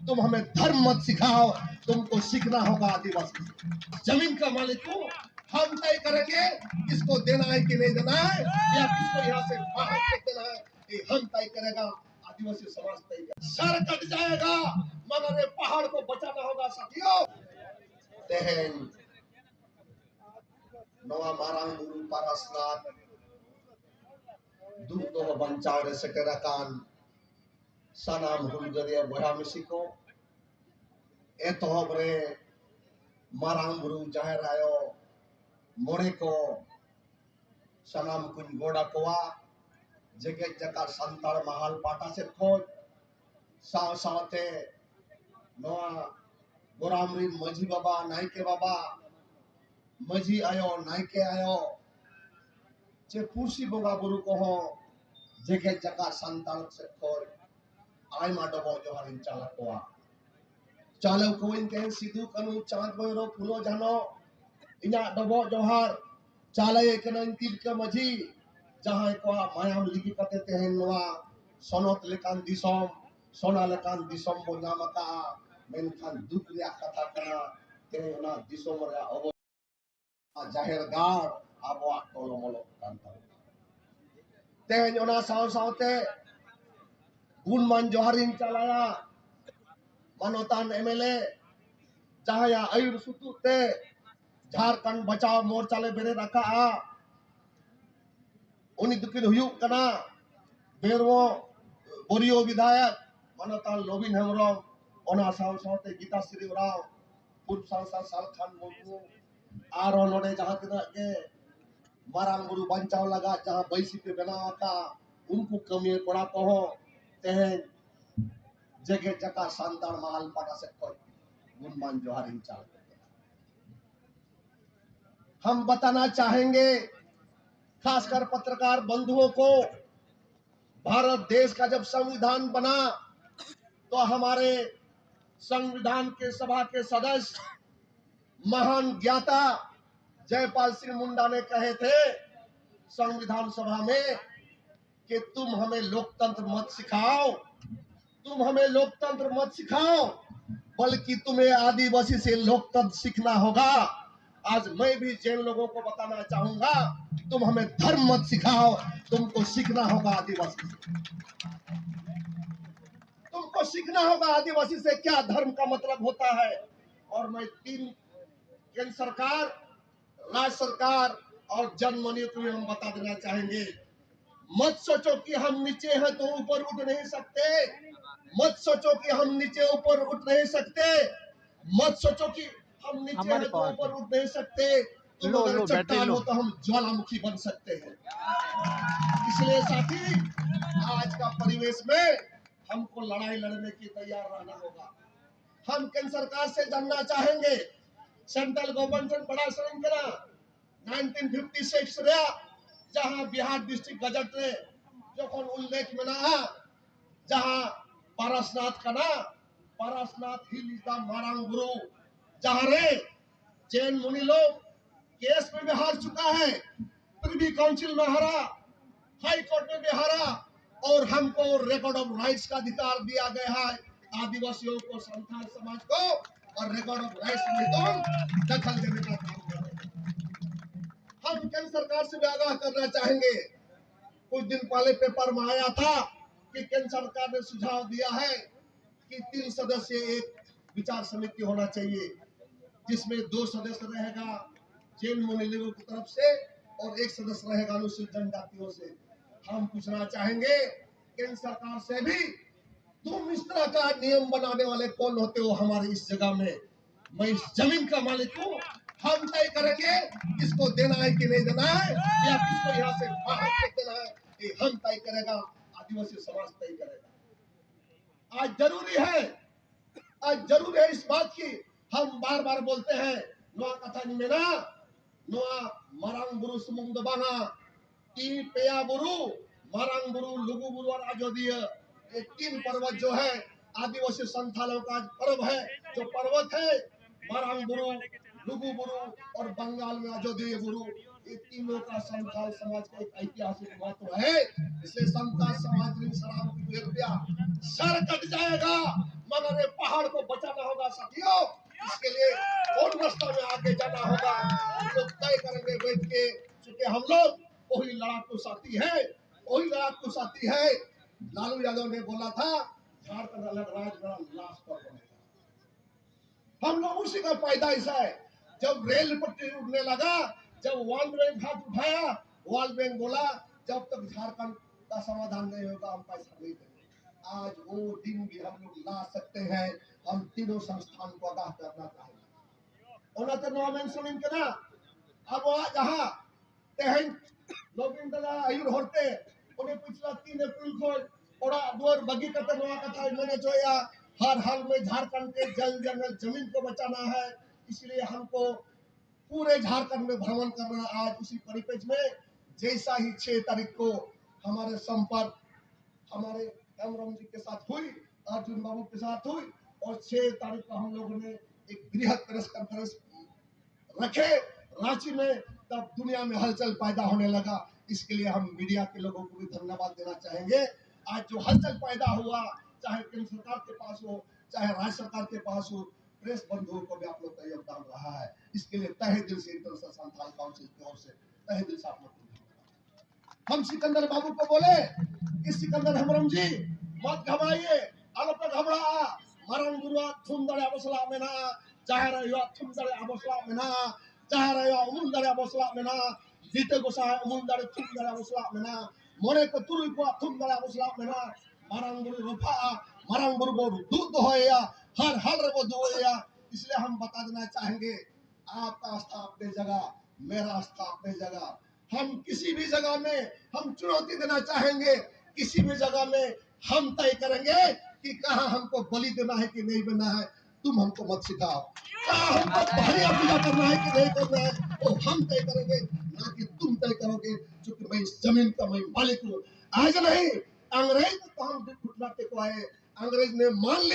तुम हमें धर्म मत सिखाओ, तुमको सीखना होगा आदिवासी। जमीन का मालिक हूँ, हम तय करेंगे किसको देना है कि नहीं देना है, या किसको यहाँ से बाहर फेंक देना है, ये हम तय करेगा। आदिवासी समाज तय करेगा। सर कट जाएगा मगर ये पहाड़ को बचाना होगा साथियों। तेहन नवा मारांग बुरु पारसनाथ दुख दोह बंचाव रे सेटेराकान सानाम हुलगरिया बहा मिसिको एतहब रे मारांग बुरु जाहेर आयो मोरे को सानाम कुन गोड़ा कोआ जेगे जका संताल महाल पाटा से खोज साव सावते नवा गोरामरी मजी बाबा नायके बाबा मजी आयो नायके आयो चे पुसी बोगा बुरु को हो जेगे जका संताल से खोज आय माडबो जोहारिन चाला कोआ चालो कोइन के सिद्धू कनु चांद बोरो फुलो जानो इना डबो जोहार चाले कनन तिलका मजी जहां को मायाम लिगी कते तेहन नवा सोनत लेकान दिसम सोना लेकान दिसम बो नामका मेनखान दुख रिया कथा कना तेना दिसम रे अबो जाहेर गार आबो टोलो मोलो कांता तेन ओना साव सावते गुणमान जोहारिन चालाया मनोतान एमएलए जहाया आयुर सुतुते झारखंड बचाव मोर्चा ले बेरे रखा उनी दुकिन हुयुक कना बेरवो बोरियो विधायक मनोतान लोबिन हेमरम ओना साव सावते गीता श्री राव पूर्व सांसद साल खान मुर्मू आरो नोडे जहां तना के मारांग बुरु बंचाव लगा जहां बैसी पे बनावा का उनको कमी पड़ा को तेहन जगह जका संतान महल पाटा से कोई गुणमान जोहारिन चाल। हम बताना चाहेंगे खासकर पत्रकार बंधुओं को, भारत देश का जब संविधान बना तो हमारे संविधान के सभा के सदस्य महान ज्ञाता जयपाल सिंह मुंडा ने कहे थे संविधान सभा में कि तुम हमें लोकतंत्र मत सिखाओ, तुम हमें लोकतंत्र मत सिखाओ, बल्कि तुम्हें आदिवासी से लोकतंत्र सीखना होगा। आज मैं भी जैन लोगों को बताना चाहूंगा, तुम हमें धर्म मत सिखाओ, तुमको सीखना होगा आदिवासी से। तुमको सीखना होगा आदिवासी से क्या धर्म का मतलब होता है। और मैं तीन केंद्र सरकार, राज्य सरकार और जनमनियों को हम बता देना चाहेंगे, मत सोचो कि हम नीचे हैं तो ऊपर उठ नहीं सकते, मत सोचो कि हम नीचे ऊपर उठ नहीं सकते, मत सोचो कि हम नीचे हैं तो ऊपर उठ नहीं सकते, तुम अगर चट्टान हो तो हम ज्वालामुखी बन सकते हैं। इसलिए साथी आज का परिवेश में हमको लड़ाई लड़ने की तैयार रहना होगा। हम केंद्र सरकार से जानना चाहेंगे, सेंट्रल गवर्नमेंट से बड़ा साइन करा 1956 रे जहां बिहार डिस्ट्रिक्ट गजट रे जखन उल्लेख में ना जहां पारसनाथ का ना पारसनाथ हिल इज द मारांग गुरु, जहां रे जैन मुनि लोग केस में भी हार चुका है, प्रिवी काउंसिल में हारा, हाई कोर्ट में भी हारा, और हमको रिकॉर्ड ऑफ राइट्स का अधिकार दिया गया है आदिवासियों को, संथाल समाज को, और रिकॉर्ड ऑफ राइट्स में तो दखल देने का काम कर रहे हैं। हम केंद्र सरकार से भी आगाह करना चाहेंगे, कुछ दिन पहले पेपर में आया था कि केंद्र सरकार ने सुझाव दिया है कि 3 सदस्य एक विचार समिति होना चाहिए, जिसमें 2 सदस्य रहेगा जैन मुनि लोगों की तरफ से और 1 सदस्य रहेगा अनुसूचित जनजातियों से। हम पूछना चाहेंगे केंद्र सरकार से भी, तुम इस तरह का नियम बनाने वाले कौन होते हो हमारे इस जगह में? मैं इस जमीन का मालिक हूँ, हम तय करेंगे किसको देना है कि नहीं देना है, या किसको यहाँ से बाहर फेंक देना है, ये हम तय करेगा, आदिवासी समाज तय करेगा। आज जरूरी है इस बात की, हम बार बार बोलते हैं नोआ कथा निमेना नोआ मारांग बुरु सुमुंग दबाना ती पेया बुरु मारांग बुरु लुगु बुरु और आजोदीय, ये 3 पर्वत जो है आदिवासी संथालों का पर्व है, जो पर्वत है मारांग बुरु, लुगु बुरु और बंगाल में आजोदीय बुरु, ये तीनों का संथाल समाज का एक ऐतिहासिक महत्व है। इसलिए संथाल समाज सर कट जाएगा बना रहे पहाड़ को बचाना होगा साथियों। इसके लिए कौन रास्ता में आगे जाना होगा हम लोग तय करेंगे बैठ के, क्योंकि हम लोग वही लड़ाकू साथी है, वही लड़ाकू साथी है। लालू यादव ने बोला था झारखंड अलग राज्य बड़ा लाश पर बनेगा, हम लोग उसी का पैदाइश है। जब रेल पट्टी उड़ने लगा, जब वर्ल्ड बैंक हाथ उठाया, वर्ल्ड बैंक बोला जब तक झारखंड का समाधान नहीं होगा हम पैसा नहीं देंगे। आज वो दिन भी हम लोग ला सकते हैं। हम तीनों संस्थान को आगाह करना चाहेंगे। उन्हें नॉमेन सुनिन के ना अब जहाँ तेहन लोबिन दला आयुर होते उन्हें पिछला 3 अप्रैल को ओड़ा दुआर बगी करते नवा कथा मैंने जो या हर हाल में झारखंड के जल जंगल जमीन को बचाना है। इसलिए हमको पूरे झारखंड में भ्रमण करना। आज उसी परिपेक्ष में जैसा ही 6 तारीख को हमारे संपर्क हमारे एमरम जी के साथ हुई, अर्जुन बाबू के साथ हुई, और 6 तारीख को हम लोगों ने एक बृहद प्रेस कॉन्फ्रेंस रखे रांची में, तब दुनिया में हलचल पैदा होने लगा। इसके लिए हम मीडिया के लोगों को भी धन्यवाद देना चाहेंगे। आज जो हलचल पैदा हुआ, चाहे केंद्र सरकार के पास हो चाहे राज्य सरकार के पास हो, प्रेस बंधुओं को भी आप लोग का योगदान रहा है। इसके लिए तहे दिल से इंटरनेशनल संथाल काउंसिल की ओर से तहे दिल से आप लोग हम सिकंदर बाबू को बोले कि सिकंदर हमरम जी मत घबराइए, आलोप घबरा मरण गुरुआ थुम दड़े अबसला में ना चाहे रहियो थुम दड़े अबसला में ना चाहे रहियो उमुल दड़े अबसला में ना जीते गोसा उमुल दड़े थुम दड़े अबसला में ना मोरे को तुरुई को थुम दड़े अबसला में ना मरण गुरु रुफा मरण गुरु को दूध होया हर हर को दोया। इसलिए हम बता देना चाहेंगे आपका आस्था अपनी जगह, मेरा आस्था अपनी जगह। हम किसी भी जगह में हम चुनौती देना चाहेंगे, किसी भी जगह में हम तय करेंगे कि कहाँ हमको बलि देना है कि नहीं देना है। तुम हमको मत सिखाओ कहाँ हमको भारिया पूजा करना है कि नहीं करना है, तो हम तय करेंगे, ना कि तुम तय करोगे। क्योंकि मैं इस जमीन का मैं मालिक हूँ। आज नहीं अंग्रेज तो हम घुटना टेकवाए, अंग्रेज ने मान लिया।